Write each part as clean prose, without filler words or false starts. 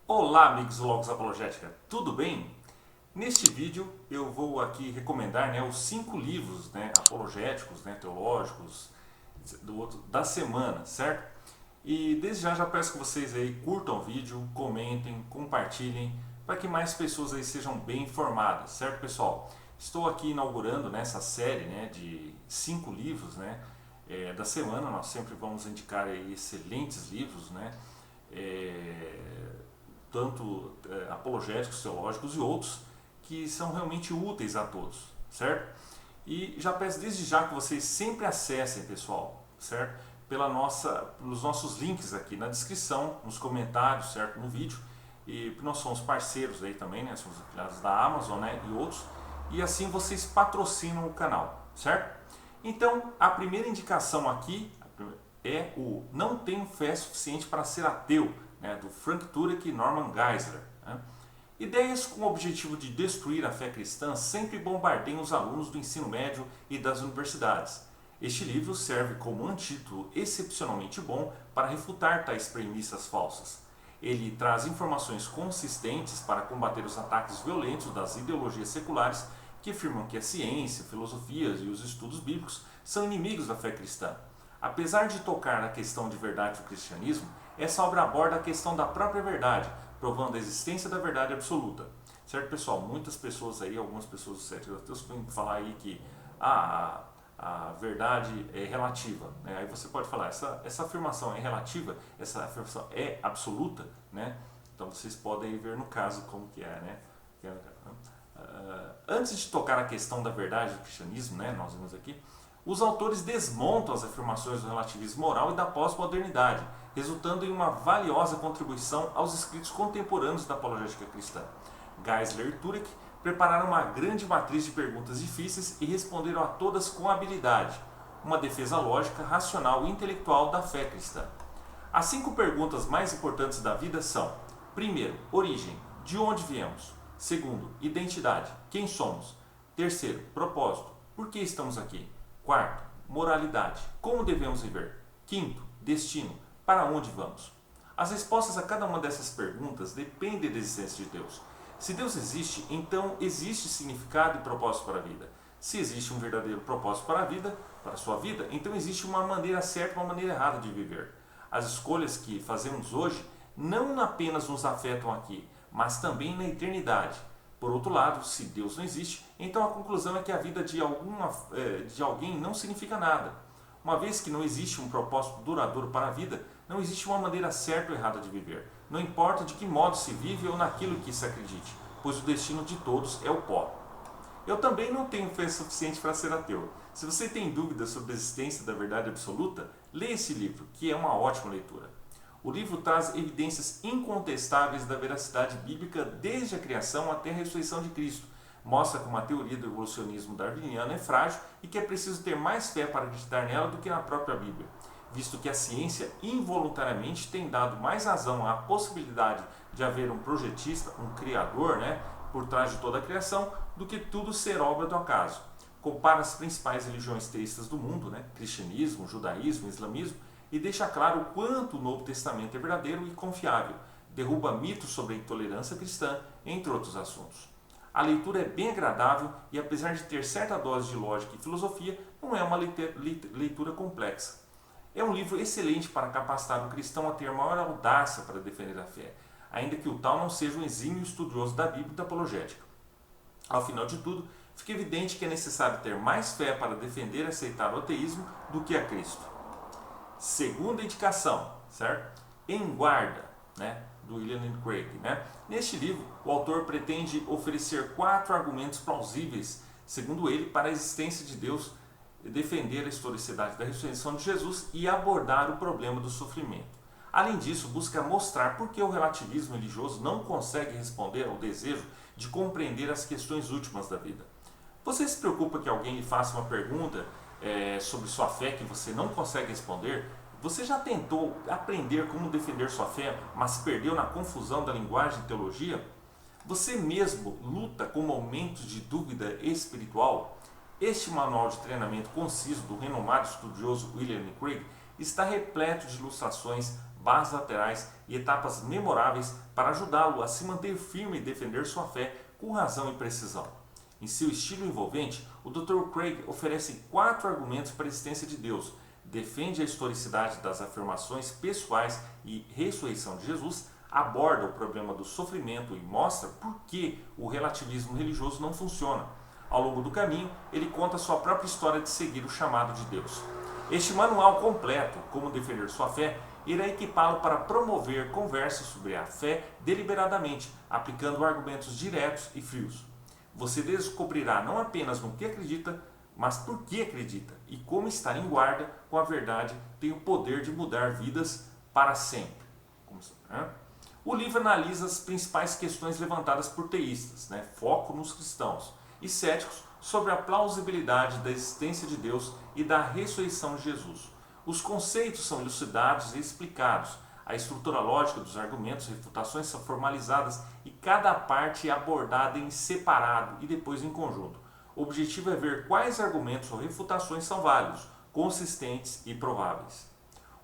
Olá, amigos do Logos Apologética, tudo bem? Neste vídeo eu vou aqui recomendar, os 5 livros, apologéticos, teológicos da semana, certo? E desde já peço que vocês aí curtam o vídeo, comentem, compartilhem, para que mais pessoas aí sejam bem informadas, certo, pessoal? Estou aqui inaugurando nessa série, de 5 livros, da semana. Nós sempre vamos indicar aí excelentes livros, é, tanto apologéticos, teológicos e outros que são realmente úteis a todos, certo? E já peço desde já que vocês sempre acessem, pessoal, certo? Pelos nossos links aqui na descrição, nos comentários, certo? No vídeo. E nós somos parceiros aí também, somos afiliados da Amazon, e outros. E assim vocês patrocinam o canal, certo? Então, a primeira indicação aqui é o Não Tenho Fé Suficiente para Ser Ateu, do Frank Turek e Norman Geisler. Ideias com o objetivo de destruir a fé cristã sempre bombardeiam os alunos do ensino médio e das universidades. Este livro serve como antídoto excepcionalmente bom para refutar tais premissas falsas. Ele traz informações consistentes para combater os ataques violentos das ideologias seculares que afirmam que a ciência, filosofias e os estudos bíblicos são inimigos da fé cristã. Apesar de tocar na questão de verdade do cristianismo, essa obra aborda a questão da própria verdade, provando a existência da verdade absoluta. Certo, pessoal? Muitas pessoas aí, algumas pessoas do sétimo ateus, vêm falar aí que a verdade é relativa. Aí você pode falar, essa afirmação é relativa, essa afirmação é absoluta, Então vocês podem ver no caso como que é, Antes de tocar a questão da verdade do cristianismo, nós vimos aqui, os autores desmontam as afirmações do relativismo moral e da pós-modernidade, resultando em uma valiosa contribuição aos escritos contemporâneos da apologética cristã. Geisler e Turek prepararam uma grande matriz de perguntas difíceis e responderam a todas com habilidade, uma defesa lógica, racional e intelectual da fé cristã. As 5 perguntas mais importantes da vida são: primeiro, origem, de onde viemos? Segundo, identidade, quem somos? Terceiro, propósito, por que estamos aqui? Quarto, moralidade, como devemos viver? Quinto, destino, para onde vamos? As respostas a cada uma dessas perguntas dependem da existência de Deus. Se Deus existe, então existe significado e propósito para a vida. Se existe um verdadeiro propósito para a vida, para a sua vida, então existe uma maneira certa e uma maneira errada de viver. As escolhas que fazemos hoje não apenas nos afetam aqui, mas também na eternidade. Por outro lado, se Deus não existe, então a conclusão é que a vida de alguém não significa nada. Uma vez que não existe um propósito duradouro para a vida, não existe uma maneira certa ou errada de viver. Não importa de que modo se vive ou naquilo que se acredite, pois o destino de todos é o pó. Eu também não tenho fé suficiente para ser ateu. Se você tem dúvidas sobre a existência da verdade absoluta, leia esse livro, que é uma ótima leitura. O livro traz evidências incontestáveis da veracidade bíblica desde a criação até a ressurreição de Cristo. Mostra como a teoria do evolucionismo darwiniano é frágil e que é preciso ter mais fé para acreditar nela do que na própria Bíblia, visto que a ciência involuntariamente tem dado mais razão à possibilidade de haver um projetista, um criador, por trás de toda a criação, do que tudo ser obra do acaso. Compara as principais religiões teístas do mundo, cristianismo, judaísmo, islamismo, e deixa claro o quanto o Novo Testamento é verdadeiro e confiável, derruba mitos sobre a intolerância cristã, entre outros assuntos. A leitura é bem agradável e, apesar de ter certa dose de lógica e filosofia, não é uma leitura complexa. É um livro excelente para capacitar o cristão a ter maior audácia para defender a fé, ainda que o tal não seja um exímio estudioso da Bíblia e da apologética. Ao final de tudo, fica evidente que é necessário ter mais fé para defender e aceitar o ateísmo do que a Cristo. Segunda indicação, certo? Em Guarda, do William Lane Craig. Neste livro, o autor pretende oferecer 4 argumentos plausíveis, segundo ele, para a existência de Deus, defender a historicidade da ressurreição de Jesus e abordar o problema do sofrimento. Além disso, busca mostrar por que o relativismo religioso não consegue responder ao desejo de compreender as questões últimas da vida. Você se preocupa que alguém lhe faça uma pergunta sobre sua fé que você não consegue responder? Você já tentou aprender como defender sua fé, mas perdeu na confusão da linguagem e teologia? Você mesmo luta com momentos de dúvida espiritual? Este manual de treinamento conciso do renomado estudioso William Lane Craig está repleto de ilustrações, bases laterais e etapas memoráveis para ajudá-lo a se manter firme e defender sua fé com razão e precisão. Em seu estilo envolvente, o Dr. Craig oferece 4 argumentos para a existência de Deus, defende a historicidade das afirmações pessoais e ressurreição de Jesus, aborda o problema do sofrimento e mostra por que o relativismo religioso não funciona. Ao longo do caminho, ele conta sua própria história de seguir o chamado de Deus. Este manual completo, Como Defender Sua Fé, irá equipá-lo para promover conversas sobre a fé deliberadamente, aplicando argumentos diretos e frios. Você descobrirá não apenas no que acredita, mas por que acredita e como estar em guarda com a verdade tem o poder de mudar vidas para sempre. O livro analisa as principais questões levantadas por teístas, foco nos cristãos, e céticos sobre a plausibilidade da existência de Deus e da ressurreição de Jesus. Os conceitos são elucidados e explicados, a estrutura lógica dos argumentos e refutações são formalizadas e cada parte é abordada em separado e depois em conjunto. O objetivo é ver quais argumentos ou refutações são válidos, consistentes e prováveis.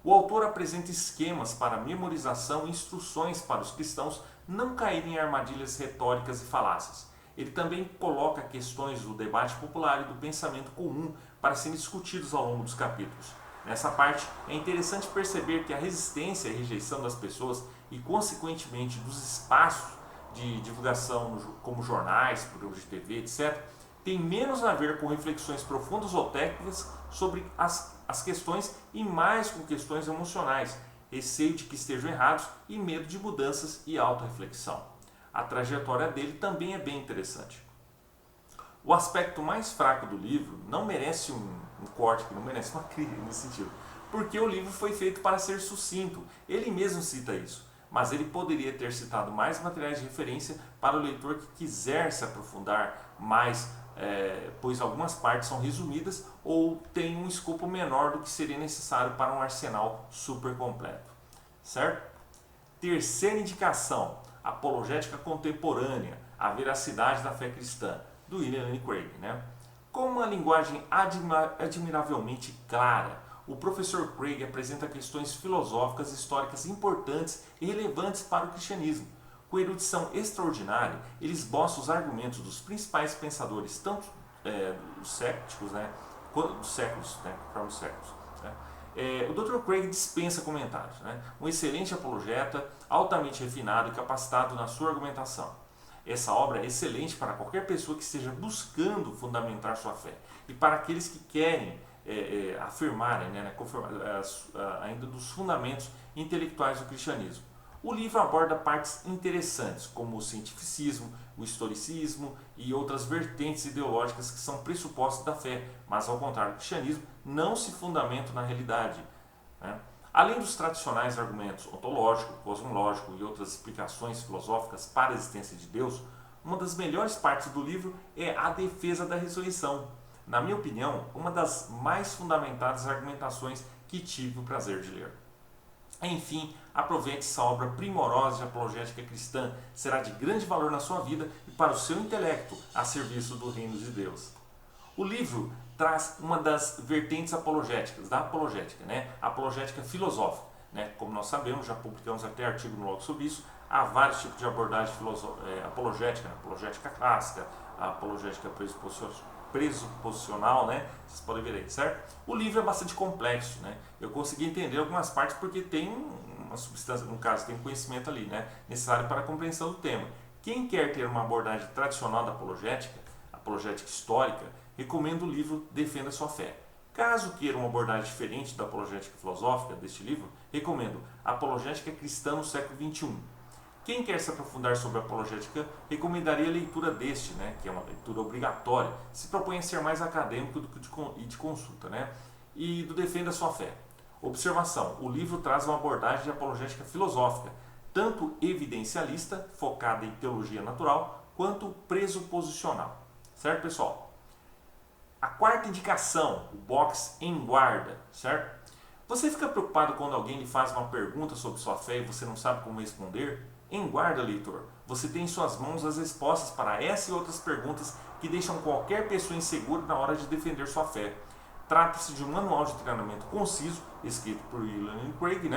O autor apresenta esquemas para memorização e instruções para os cristãos não caírem em armadilhas retóricas e falácias. Ele também coloca questões do debate popular e do pensamento comum para serem discutidos ao longo dos capítulos. Nessa parte, é interessante perceber que a resistência e rejeição das pessoas e, consequentemente, dos espaços de divulgação, como jornais, programas de TV, etc., tem menos a ver com reflexões profundas ou técnicas sobre as questões e mais com questões emocionais, receio de que estejam errados e medo de mudanças e autorreflexão. A trajetória dele também é bem interessante. O aspecto mais fraco do livro não merece um corte, não merece uma crítica nesse sentido, porque o livro foi feito para ser sucinto, ele mesmo cita isso, mas ele poderia ter citado mais materiais de referência para o leitor que quiser se aprofundar mais, pois algumas partes são resumidas ou têm um escopo menor do que seria necessário para um arsenal super completo. Certo? Terceira indicação, Apologética Contemporânea, a veracidade da fé cristã, do William Lane Craig. Com uma linguagem admiravelmente clara, o professor Craig apresenta questões filosóficas e históricas importantes e relevantes para o cristianismo. Com erudição extraordinária, ele esboça os argumentos dos principais pensadores, tanto dos céticos, quanto dos séculos, conforme os séculos. O Dr. Craig dispensa comentários. Um excelente apologeta, altamente refinado e capacitado na sua argumentação. Essa obra é excelente para qualquer pessoa que esteja buscando fundamentar sua fé e para aqueles que querem afirmarem ainda dos fundamentos intelectuais do cristianismo. O livro aborda partes interessantes, como o cientificismo, o historicismo e outras vertentes ideológicas que são pressupostos da fé, mas ao contrário do cristianismo, não se fundamentam na realidade. Além dos tradicionais argumentos ontológico, cosmológico e outras explicações filosóficas para a existência de Deus, uma das melhores partes do livro é a defesa da ressurreição. Na minha opinião, uma das mais fundamentadas argumentações que tive o prazer de ler. Enfim, aproveite essa obra primorosa de apologética cristã, será de grande valor na sua vida e para o seu intelecto a serviço do reino de Deus. O livro traz uma das vertentes apologéticas, da apologética, a apologética filosófica. Como nós sabemos, já publicamos até artigo no blog sobre isso, há vários tipos de abordagem apologética, apologética clássica, a apologética pressuposicional, vocês podem ver aí, certo? O livro é bastante complexo, eu consegui entender algumas partes porque tem uma substância, no caso tem um conhecimento ali, necessário para a compreensão do tema. Quem quer ter uma abordagem tradicional da apologética histórica, recomendo o livro Defenda Sua Fé. Caso queira uma abordagem diferente da apologética filosófica deste livro, recomendo Apologética Cristã no século XXI. Quem quer se aprofundar sobre a apologética, recomendaria a leitura deste, que é uma leitura obrigatória, se propõe a ser mais acadêmico do que de consulta, e do Defenda Sua Fé. Observação, o livro traz uma abordagem de apologética filosófica, tanto evidencialista, focada em teologia natural, quanto pressuposicional. Certo, pessoal? A quarta indicação, o box em guarda, certo? Você fica preocupado quando alguém lhe faz uma pergunta sobre sua fé e você não sabe como responder? Em guarda, leitor. Você tem em suas mãos as respostas para essa e outras perguntas que deixam qualquer pessoa insegura na hora de defender sua fé. Trata-se de um manual de treinamento conciso, escrito por William Lane Craig,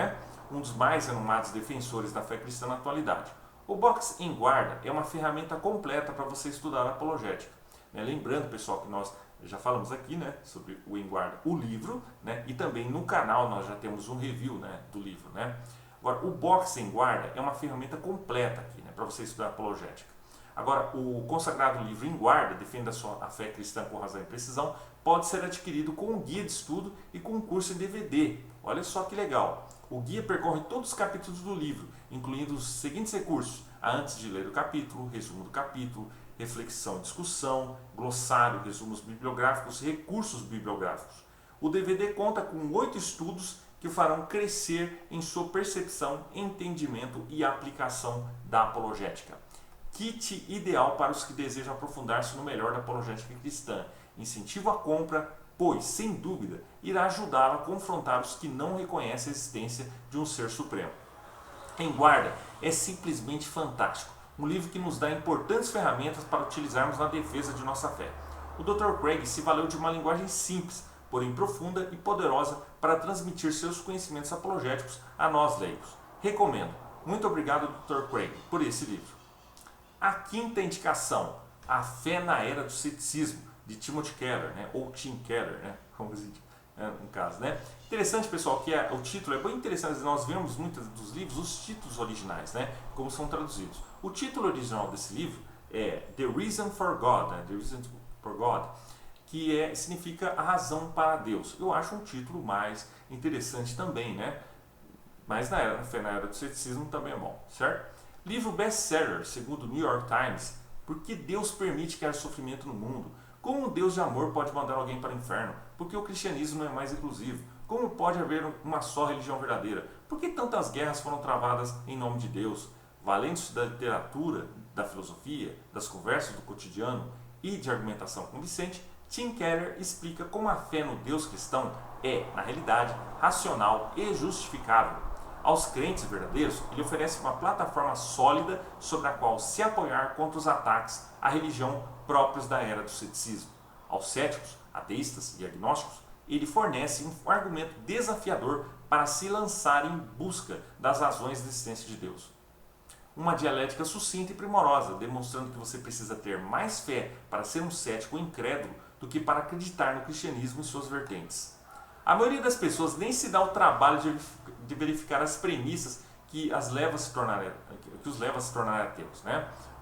um dos mais renomados defensores da fé cristã na atualidade. O Box em Guarda é uma ferramenta completa para você estudar apologética. Lembrando, pessoal, que nós já falamos aqui, sobre o Em Guarda, o livro, e também no canal nós já temos um review, do livro. Agora, o Box em Guarda é uma ferramenta completa aqui, para você estudar apologética. Agora, o consagrado livro Em Guarda, Defenda a Fé Cristã com Razão e Precisão, pode ser adquirido com um guia de estudo e com um curso em DVD. Olha só que legal! O guia percorre todos os capítulos do livro, incluindo os seguintes recursos: antes de ler o capítulo, resumo do capítulo, reflexão e discussão, glossário, resumos bibliográficos, recursos bibliográficos. O DVD conta com 8 estudos que o farão crescer em sua percepção, entendimento e aplicação da apologética. Kit ideal para os que desejam aprofundar-se no melhor da apologética cristã. Incentivo à compra, pois, sem dúvida, irá ajudá-lo a confrontar os que não reconhecem a existência de um ser supremo. Em Guarda é simplesmente fantástico. Um livro que nos dá importantes ferramentas para utilizarmos na defesa de nossa fé. O Dr. Craig se valeu de uma linguagem simples, porém profunda e poderosa para transmitir seus conhecimentos apologéticos a nós leigos. Recomendo. Muito obrigado, Dr. Craig, por esse livro. A quinta indicação, A Fé na Era do Ceticismo, de Timothy Keller, ou Tim Keller, como se diz, no caso. Interessante, pessoal, que o título é bem interessante. Nós vemos muitos dos livros, os títulos originais, como são traduzidos. O título original desse livro é The Reason for God, The Reason for God, que significa a razão para Deus. Eu acho um título mais interessante também, Mas a Fé na Era do Ceticismo também é bom, certo? Livro best-seller, segundo o New York Times. Por que Deus permite que haja sofrimento no mundo? Como um Deus de amor pode mandar alguém para o inferno? Por que o cristianismo não é mais inclusivo? Como pode haver uma só religião verdadeira? Por que tantas guerras foram travadas em nome de Deus? Valendo-se da literatura, da filosofia, das conversas do cotidiano e de argumentação convincente, Tim Keller explica como a fé no Deus cristão é, na realidade, racional e justificável. Aos crentes verdadeiros, ele oferece uma plataforma sólida sobre a qual se apoiar contra os ataques à religião próprios da era do ceticismo. Aos céticos, ateístas e agnósticos, ele fornece um argumento desafiador para se lançar em busca das razões da existência de Deus. Uma dialética sucinta e primorosa, demonstrando que você precisa ter mais fé para ser um cético incrédulo do que para acreditar no cristianismo e suas vertentes. A maioria das pessoas nem se dá o trabalho de verificar as premissas que os leva a se tornar ateus.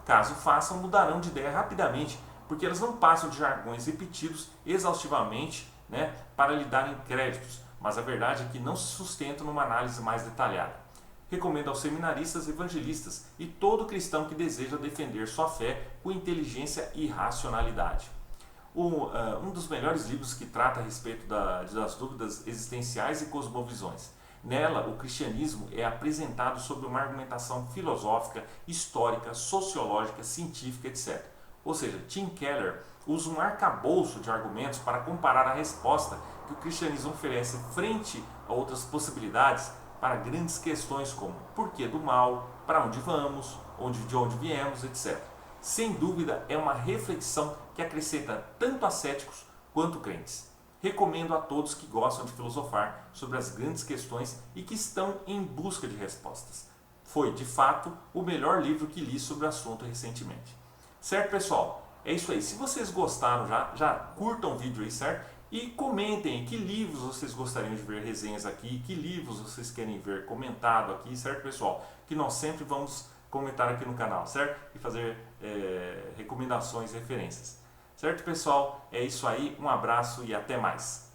Caso façam, mudarão de ideia rapidamente, porque elas não passam de jargões repetidos exaustivamente para lhe darem créditos, mas a verdade é que não se sustentam numa análise mais detalhada. Recomendo aos seminaristas, evangelistas e todo cristão que deseja defender sua fé com inteligência e racionalidade. Um dos melhores livros que trata a respeito das dúvidas existenciais e cosmovisões. Nela, o cristianismo é apresentado sob uma argumentação filosófica, histórica, sociológica, científica, etc. Ou seja, Tim Keller usa um arcabouço de argumentos para comparar a resposta que o cristianismo oferece frente a outras possibilidades para grandes questões como porquê do mal, para onde vamos, de onde viemos, etc. Sem dúvida, é uma reflexão que acrescenta tanto a céticos quanto crentes. Recomendo a todos que gostam de filosofar sobre as grandes questões e que estão em busca de respostas. Foi, de fato, o melhor livro que li sobre o assunto recentemente. Certo, pessoal? É isso aí. Se vocês gostaram, já curtam o vídeo aí, certo? E comentem que livros vocês gostariam de ver resenhas aqui, que livros vocês querem ver comentado aqui, certo, pessoal? Que nós sempre vamos comentar aqui no canal, certo? E fazer recomendações e referências. Certo, pessoal? É isso aí. Um abraço e até mais.